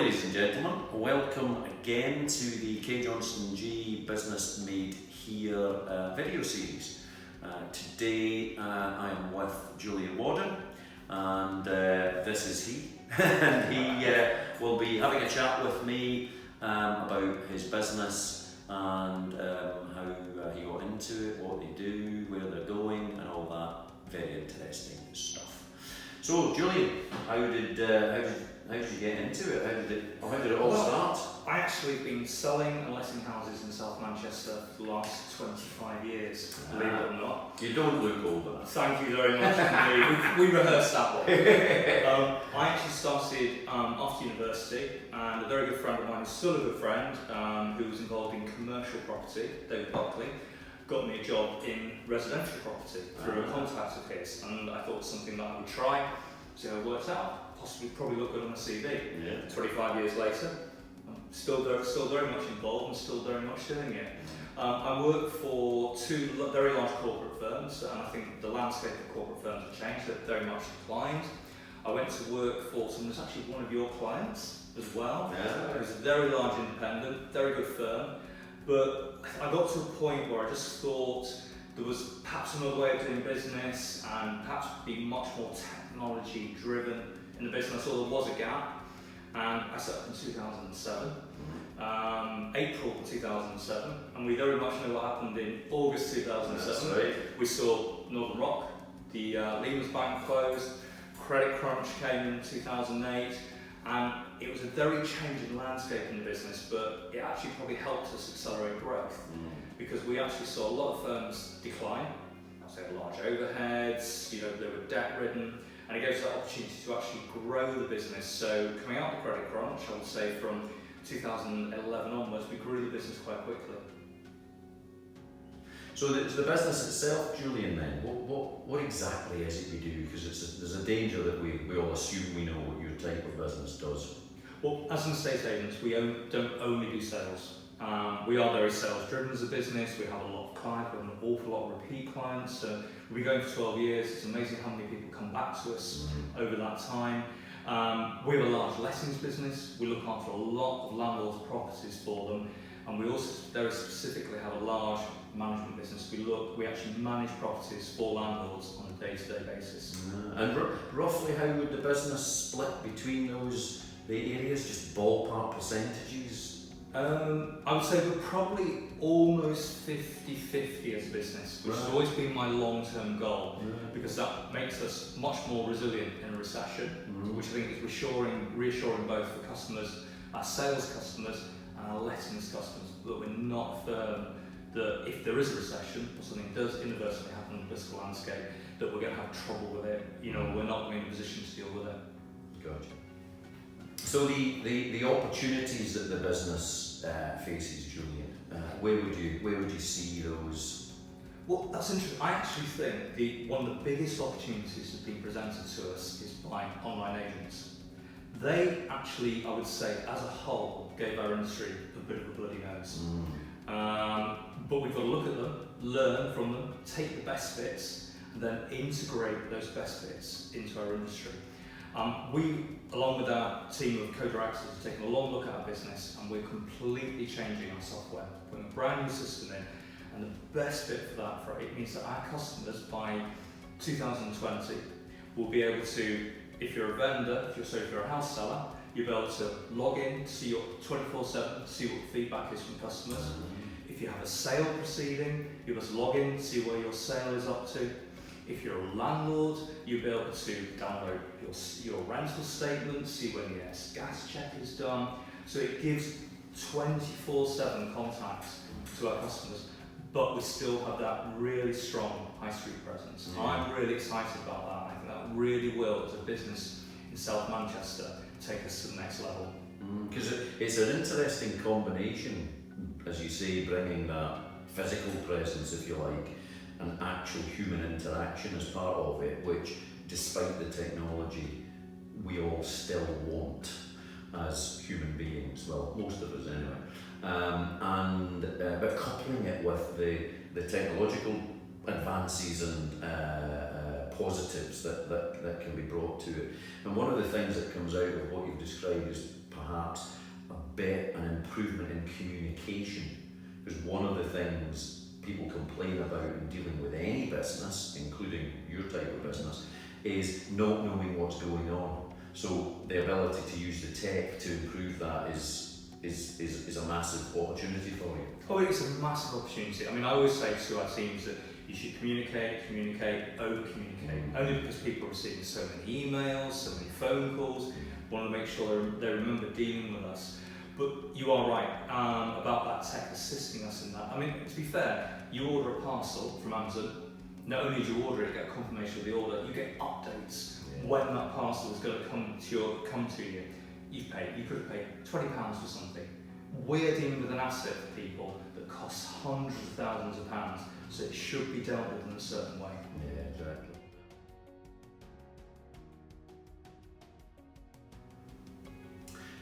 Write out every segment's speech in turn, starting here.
ladies and gentlemen, welcome again to the KJG Business Made Here video series. Today I am with Julian Wadden, and this is he. And he will be having a chat with me about his business and how he got into it, what they do, where they're going, and all that very interesting stuff. So, Julian, how did you get into it? How did it all start? I actually have been selling and letting houses in South Manchester for the last 25 years, believe it or not. You don't look older. Thank you very much indeed. We rehearsed that one. I actually started after university, and a very good friend of mine, who's still a good friend, who was involved in commercial property, David Buckley, got me a job in residential property through a contact of his, and I thought it was something that I would try, see how it works out. Probably look good on a CV. Yeah. 25 years later, I'm still very much involved and still very much doing it. I work for two very large corporate firms, and I think the landscape of corporate firms have changed. They've very much declined. I went to work for someone who's actually one of your clients as well. Yeah. It was a very large independent, very good firm, but I got to a point where I just thought there was perhaps another way of doing business and perhaps be much more technology driven in the business. I saw there was a gap, and I set up in 2007, April 2007, and we very much know what happened in August 2007. That's right. We saw Northern Rock, the Lehman's Bank closed, credit crunch came in 2008, and it was a very changing landscape in the business, but it actually probably helped us accelerate growth because we actually saw a lot of firms decline. They had large overheads, they were debt ridden, and it gave us that opportunity to actually grow the business. So coming out of the credit crunch, I would say from 2011 onwards, we grew the business quite quickly. So the business itself, Julian, then, what exactly is it you do? Because there's a danger that we all assume we know what your type of business does. Well, as an estate agent, we don't only do sales. We are very sales driven as a business. We have a lot of clients, we have an awful lot of repeat clients. We've been going for 12 years. It's amazing how many people come back to us over that time. We have a large lettings business. We look after a lot of landlords' properties for them, and we also very specifically have a large management business. We actually manage properties for landlords on a day-to-day basis. And roughly how would the business split between the areas, just ballpark percentages? I would say we're probably almost 50-50 as a business, which has always been my long-term goal, because that makes us much more resilient in a recession, which I think is reassuring both for customers, our sales customers and our lettings customers, that we're not a firm that if there is a recession or something does inadvertently happen in the political landscape, that we're going to have trouble with it. We're not going to be in a position to deal with it. Gotcha. So the opportunities that the business faces, Julian, where would you see those? Well, that's interesting. I actually think one of the biggest opportunities that's been presented to us is by online agents. They actually, I would say, as a whole, gave our industry a bit of a bloody nose. But we've got to look at them, learn from them, take the best bits, and then integrate those best bits into our industry. We, along with our team of co-directors, have taken a long look at our business, and we're completely changing our software, putting a brand new system in. And the best bit for that, it means that our customers by 2020 will be able to, if you're a vendor, if you're a house seller, you'll be able to log in, see your 24/7, see what the feedback is from customers. If you have a sale proceeding, you'll be able to log in, see where your sale is up to. If you're a landlord, you'll be able to download your rental statement, see when your gas check is done. So it gives 24/7 contact to our customers, but we still have that really strong high street presence. I'm really excited about that. I think that really will, as a business in South Manchester, take us to the next level. Because it's an interesting combination, as you say, bringing that physical presence, if you like, and actual human interaction as part of it, which, despite the technology, we all still want as human beings. Well, most of us anyway. But coupling it with the technological advances and positives that can be brought to it. And one of the things that comes out of what you've described as perhaps an improvement in communication, because one of the things people complain about in dealing with any business, including your type of business, is not knowing what's going on. So the ability to use the tech to improve that is a massive opportunity for you. Oh, it's a massive opportunity. I mean, I always say to our teams that you should communicate, over-communicate, only because people are receiving so many emails, so many phone calls, want to make sure they remember dealing with us. But you are right about that tech assisting us in that. I mean, to be fair, you order a parcel from Amazon, not only do you order it, you get a confirmation of the order, you get updates when that parcel is going to come to you. You could have paid £20 for something. We're dealing with an asset for people that costs hundreds of thousands of pounds, so it should be dealt with in a certain way. Yeah, exactly.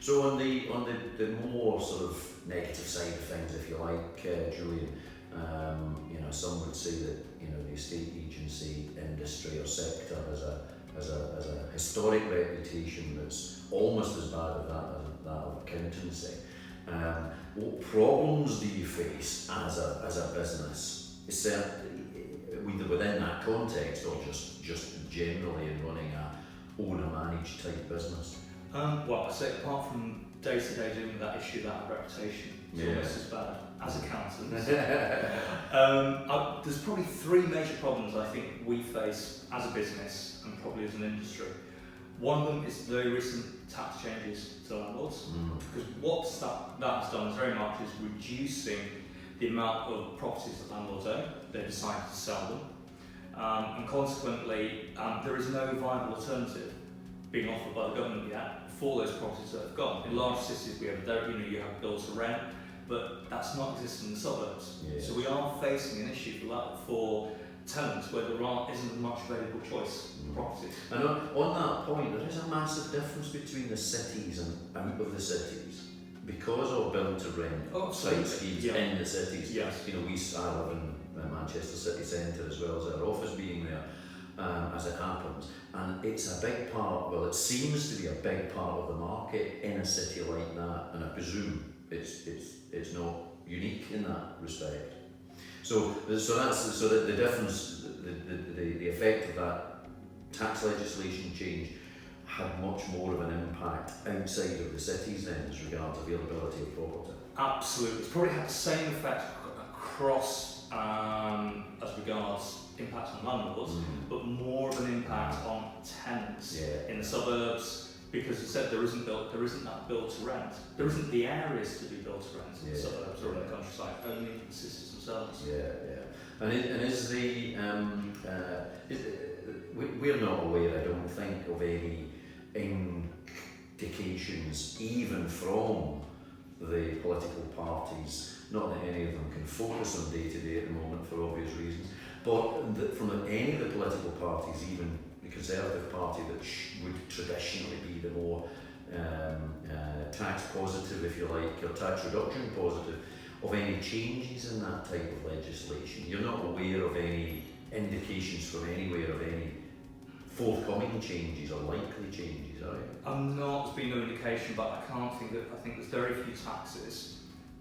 So on the more sort of negative side of things, if you like, Julian, some would say that the estate agency industry or sector has a historic reputation that's almost as bad as that of accountancy. What problems do you face as a business, either within that context or just generally in running a owner-managed type business? Well, I say apart from day-to-day dealing with that issue, that reputation, it's almost as bad as accountants. There's probably three major problems I think we face as a business and probably as an industry. One of them is the very recent tax changes to landlords, because what that has done very much is reducing the amount of properties that landlords own. They decided to sell them, and consequently there is no viable alternative being offered by the government yet for those properties that have gone. In large cities you have build to rent, but that's not existing in the suburbs. So we are facing an issue for that for tenants where there isn't much available choice of properties. And on that point, there is a massive difference between the cities and out of the cities because of build to rent site schemes in the cities. Yes. I live in Manchester city centre as well as our office being there. As it happens, and it's a big part, it seems to be a big part of the market in a city like that, and I presume it's not unique in that respect. So the difference, the effect of that tax legislation change had much more of an impact outside of the cities then as regards availability of property. Absolutely, it's probably had the same effect across as regards impact on landlords, but more of an impact on tenants in the suburbs, because you said there isn't that build to rent. There isn't the areas to do build to rent in the suburbs or in the countryside, only the cities themselves. And is we're not aware, I don't think, of any indications even from the political parties, not that any of them can focus on day to day at the moment for obvious reasons, but from any of the political parties, even the Conservative Party that would traditionally be the more tax positive, if you like, or tax reduction positive, of any changes in that type of legislation. You're not aware of any indications from anywhere of any forthcoming changes or likely changes, are you? I'm not, there's been no indication, but I think there's very few taxes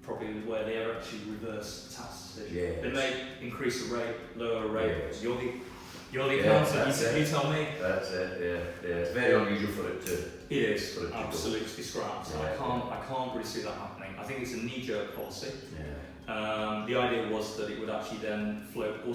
probably where they ever actually reverse the tax decision. They may increase the rate, lower a rate. You're the accountant, you tell me. That's it, It's very unusual for it to... It is, absolutely, to be scrapped. I can't really see that happening. I think it's a knee-jerk policy. The idea was that it would actually then float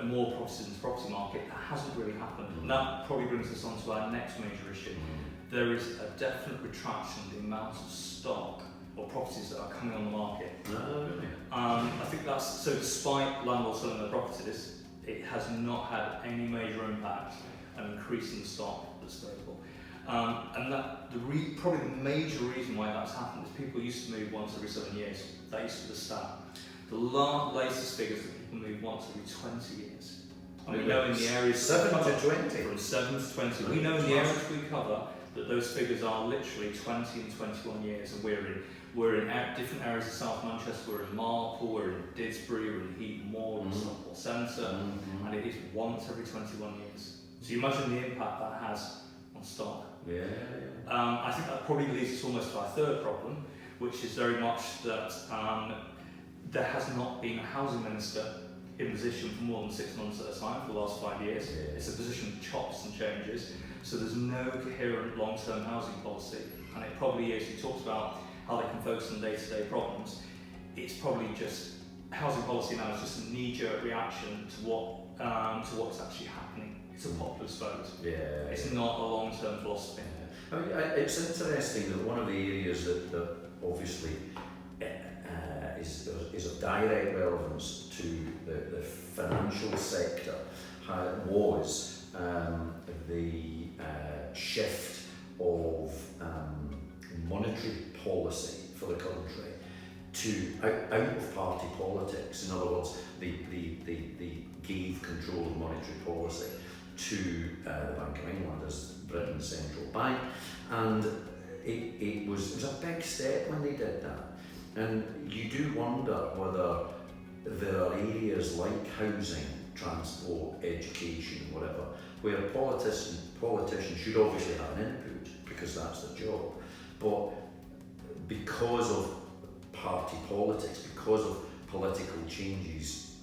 more properties into the property market. That hasn't really happened. And that probably brings us on to our next major issue. There is a definite retraction in the amount of stock or properties that are coming on the market. I think that's, so despite landlords selling their properties, it has not had any major impact on increasing the stock that's available. And that probably the major reason why that's happened is people used to move once every 7 years. That used to be the stat. The latest figures that people move once every 20 years. And we know in the areas 7 to 20. From 7 to 20. We know in the areas we cover that those figures are literally 20 and 21 years, and we're in different areas of South Manchester. We're in Marple, we're in Didsbury, we're in Heaton Moor, we're in Stockport Centre, and it is once every 21 years. So you imagine the impact that has on stock. Yeah. I think that probably leads us almost to our third problem, which is very much that there has not been a housing minister in position for more than 6 months at a time for the last 5 years. Yeah. It's a position of chops and changes, so there's no coherent long-term housing policy, and it probably is. He talks about how they can focus on day-to-day problems. It's probably just housing policy now is just a knee-jerk reaction to what's actually happening. It's a populist vote. Yeah. It's not a long-term philosophy. I mean, it's interesting that one of the areas that obviously is of direct relevance to the financial sector was the shift of monetary policy for the country to out of party politics. In other words, they gave control of monetary policy to the Bank of England as Britain's central bank, and it was a big step when they did that. And you do wonder whether there are areas like housing, transport, education, whatever, where politicians should obviously have an input because that's their job, but because of party politics, because of political changes,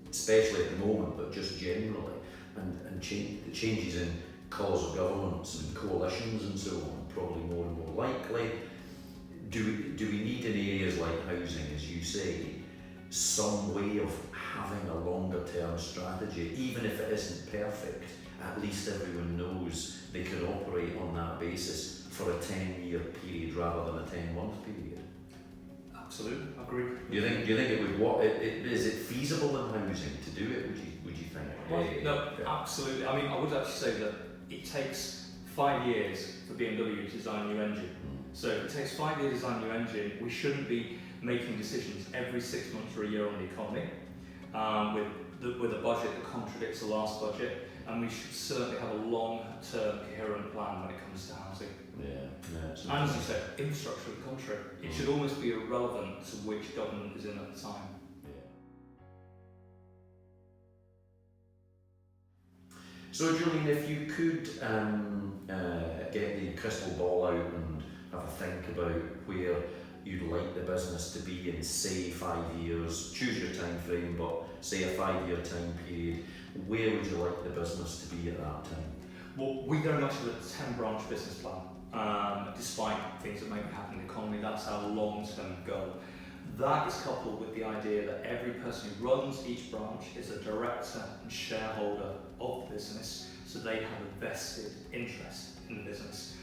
especially at the moment, but just generally, and the changes in colours of governments and coalitions and so on, probably more and more likely. Do we need in areas like housing, as you say, some way of having a longer term strategy, even if it isn't perfect? At least everyone knows they can operate on that basis for a 10-year period rather than a 10-month period. Absolutely, I agree. Do you think it would is it feasible in housing to do it? Would you think? Well, no, absolutely. I mean, I would actually say that it takes 5 years for BMW to design a new engine. So if it takes 5 years to design a new engine, we shouldn't be making decisions every 6 months or a year on the economy with a budget that contradicts the last budget, and we should certainly have a long-term coherent plan when it comes to housing. Yeah. And as you said, infrastructure of the country. It should almost be irrelevant to which government is in at the time. So Julian, if you could get the crystal ball out and have a think about where you'd like the business to be in, say, 5 years, choose your time frame, but say a 5-year time period, where would you like the business to be at that time? Well, we very much have a 10-branch business plan. Despite things that may happen in the economy, that's our long-term goal. That is coupled with the idea that every person who runs each branch is a director and shareholder of the business, so they have a vested interest in the business.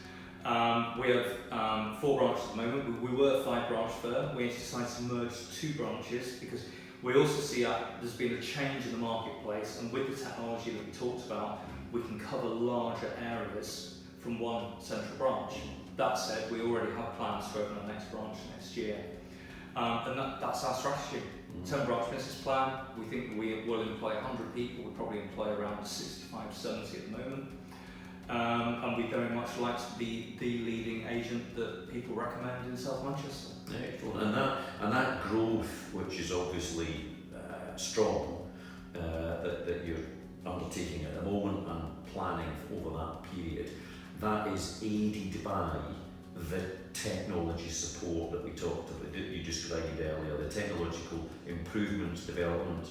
We have 4 branches at the moment. We were a 5-branch firm. We decided to merge 2 branches because we also see there's been a change in the marketplace, and with the technology that we talked about, we can cover larger areas from one central branch. That said, we already have plans to open our next branch next year. And that's our strategy. 10-branch business plan. We think we will employ 100 people. We probably employ around 65 to 70 at the moment. And we very much like to be the leading agent that people recommend in South Manchester. Excellent. And that growth, which is obviously strong, that you're undertaking at the moment and planning over that period, that is aided by the technology support that we talked about, that you described earlier, the technological improvements, development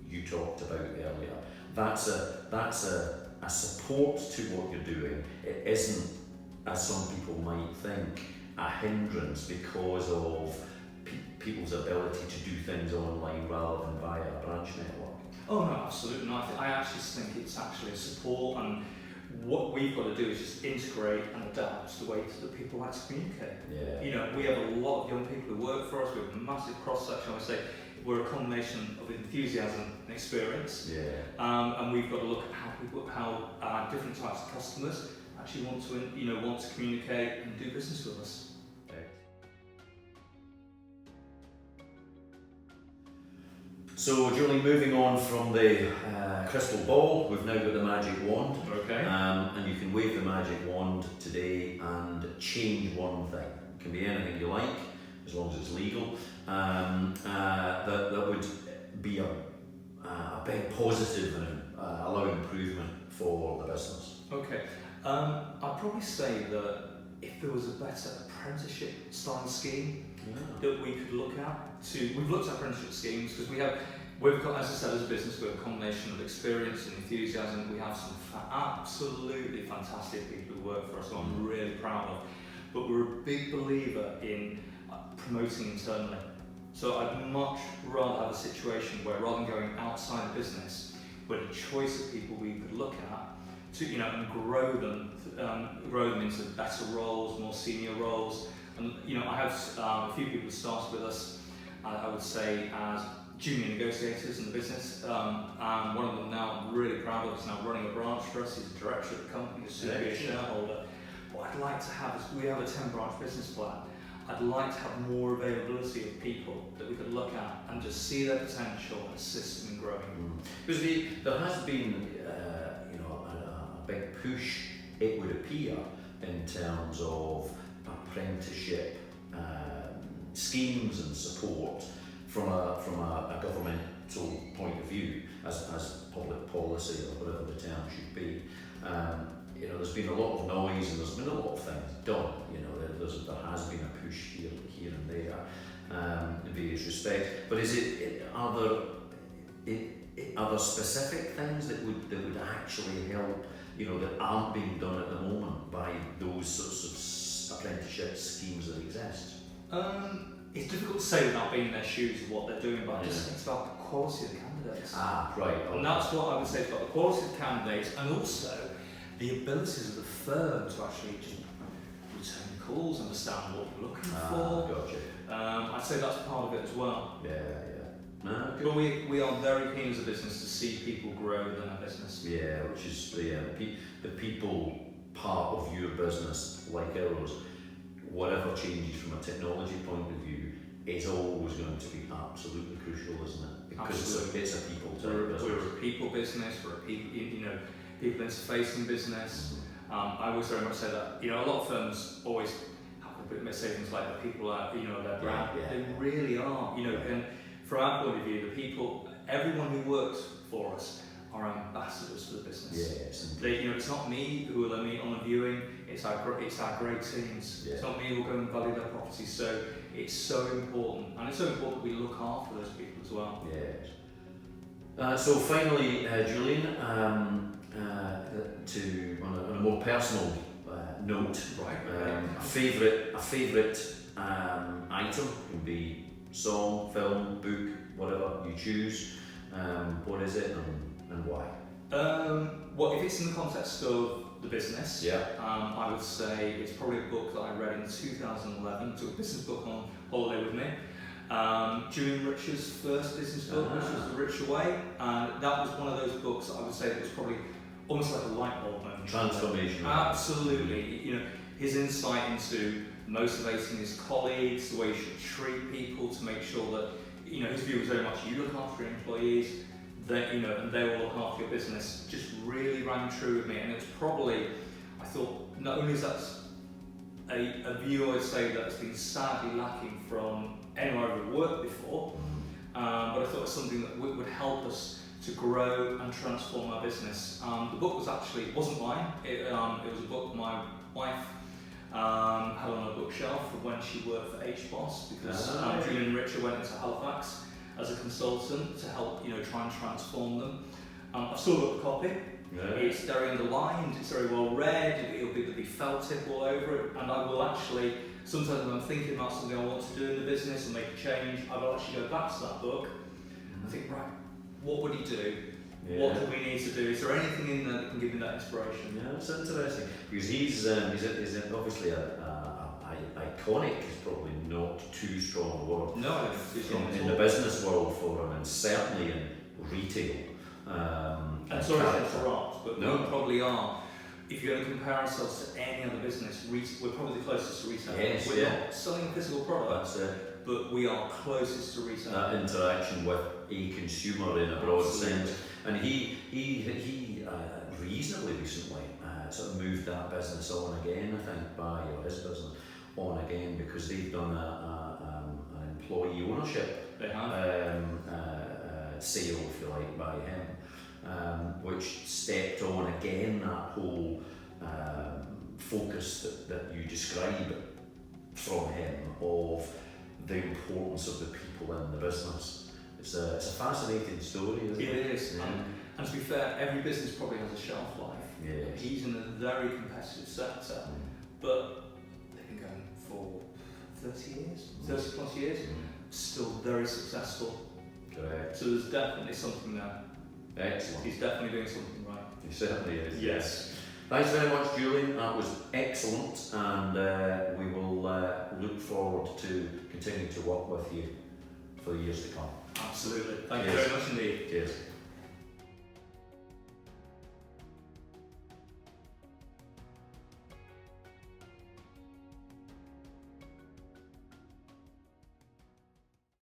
you talked about earlier. That's a support to what you're doing. It isn't, as some people might think, a hindrance because of people's ability to do things online rather than via a branch network. Oh no, absolutely not. I actually think it's actually a support, and what we've got to do is just integrate and adapt to the way that people like to communicate. Yeah. You know, we have a lot of young people who work for us. We have a massive cross-section. I would say we're a combination of enthusiasm and experience. Yeah. And we've got to look at how different types of customers actually want to communicate and do business with us. So, Julian, moving on from the crystal ball, we've now got the magic wand. Okay. And you can wave the magic wand today and change one thing. It can be anything you like, as long as it's legal. That would be a big positive and allow improvement for the business. Okay. I'd probably say that if there was a better apprenticeship style scheme that we could look at, we've looked at apprenticeship schemes because we've got, as I said, as a business, we've got a combination of experience and enthusiasm. We have some absolutely fantastic people who work for us, who I'm really proud of. But we're a big believer in promoting internally. So I'd much rather have a situation where, rather than going outside the business, we had a choice of people we could look at to, and grow them into better roles, more senior roles. And I have a few people who started with us, I would say, as junior negotiators in the business, and one of them now I'm really proud of is now running a branch for us. He's the director of the company, he's soon to be a shareholder. What I'd like to have is, we have a 10-branch business plan. I'd like to have more availability of people that we could look at and just see their potential and assist them in growing. Because there has been a big push, it would appear, in terms of apprenticeship schemes and support from a governmental point of view, as public policy or whatever the term should be. There's been a lot of noise and there's been a lot of things done. There has been a push here and there in various respects. But are there specific things that would actually help? That aren't being done at the moment by those sorts of apprenticeship schemes that exist. It's difficult to say without being in their shoes of what they're doing, but I just think it's about the quality of the candidates. Right. And that's what I would say, it's about the quality of the candidates and also the abilities of the firm to actually just return calls, understand what you're looking for. Gotcha. I'd say that's part of it as well. Yeah. No, but we are very keen as a business to see people grow within our business. Yeah, which is the people part of your business, like ours, whatever changes from a technology point of view, is always going to be absolutely crucial, isn't it? Because it's a people type business. We're a people business, we're a people interfacing business. I always very much say that, a lot of firms always have to say things like the people are, their brand. Yeah. They really are, and from our point of view, the people, everyone who works for us are ambassadors for the business. Yes. It's not me who will meet on a viewing, it's our great teams. Yeah. It's not me who will go and value their property. So it's so important, and it's so important that we look after those people as well. Yes. So finally, Julian, on a more personal note, a favourite item can be song, film, book, whatever you choose. What is it and why? Well, if it's in the context of the business, yeah. I would say it's probably a book that I read in 2011. Took a business book on holiday with me. Julian Rich's first business book, which was The Richer Way, and that was one of those books that I would say that was probably almost like a light bulb moment. Transformation. Absolutely. His insight into motivating his colleagues, the way you should treat people to make sure that, his view was very much you look after your employees, that, and they will look after your business, just really rang true with me. And it's probably, I thought, not only is that a view I'd say that's been sadly lacking from anywhere I've worked before, but I thought it was something that would help us to grow and transform our business. The book wasn't mine, it was a book my wife had on her bookshelf from when she worked for HBOS, because Julian Richer went into Halifax as a consultant to help try and transform them. I've still got the copy. Yeah. It's very underlined, it's very well read, there'll be felt tip all over it, and I will actually, sometimes when I'm thinking about something I want to do in the business and make a change, I will actually go back to that book and think, right, what would he do? Yeah. What do we need to do? Is there anything in there that can give me that inspiration? Yeah, it's interesting, because he's obviously iconic is probably not too strong a word. No, I don't think it's too strong in the business world for him, and certainly in retail. And sorry to interrupt, but we probably are. If you're going to compare ourselves to any other business, we're probably the closest to retail. Yes, we're not selling physical products, but we are closest to retail. That interaction with a consumer in a broad sense. And he reasonably recently sort of moved that business on again, I think, his business on again, because they've done an employee ownership sale, if you like, by him, which stepped on again that whole focus that you describe from him of the importance of the people in the business. It's a fascinating story, isn't it? It is. Yeah. And to be fair, every business probably has a shelf life. Yeah. He's in a very competitive sector, but they've been going for 30 years, 30 plus years, still very successful. Correct. So there's definitely something there. Excellent. He's definitely doing something right. He certainly is. Yes. Thanks very much, Julian. That was excellent, and we will look forward to continuing to work with you for the years to come. Absolutely. Thank you Cheers. very much indeed. Cheers.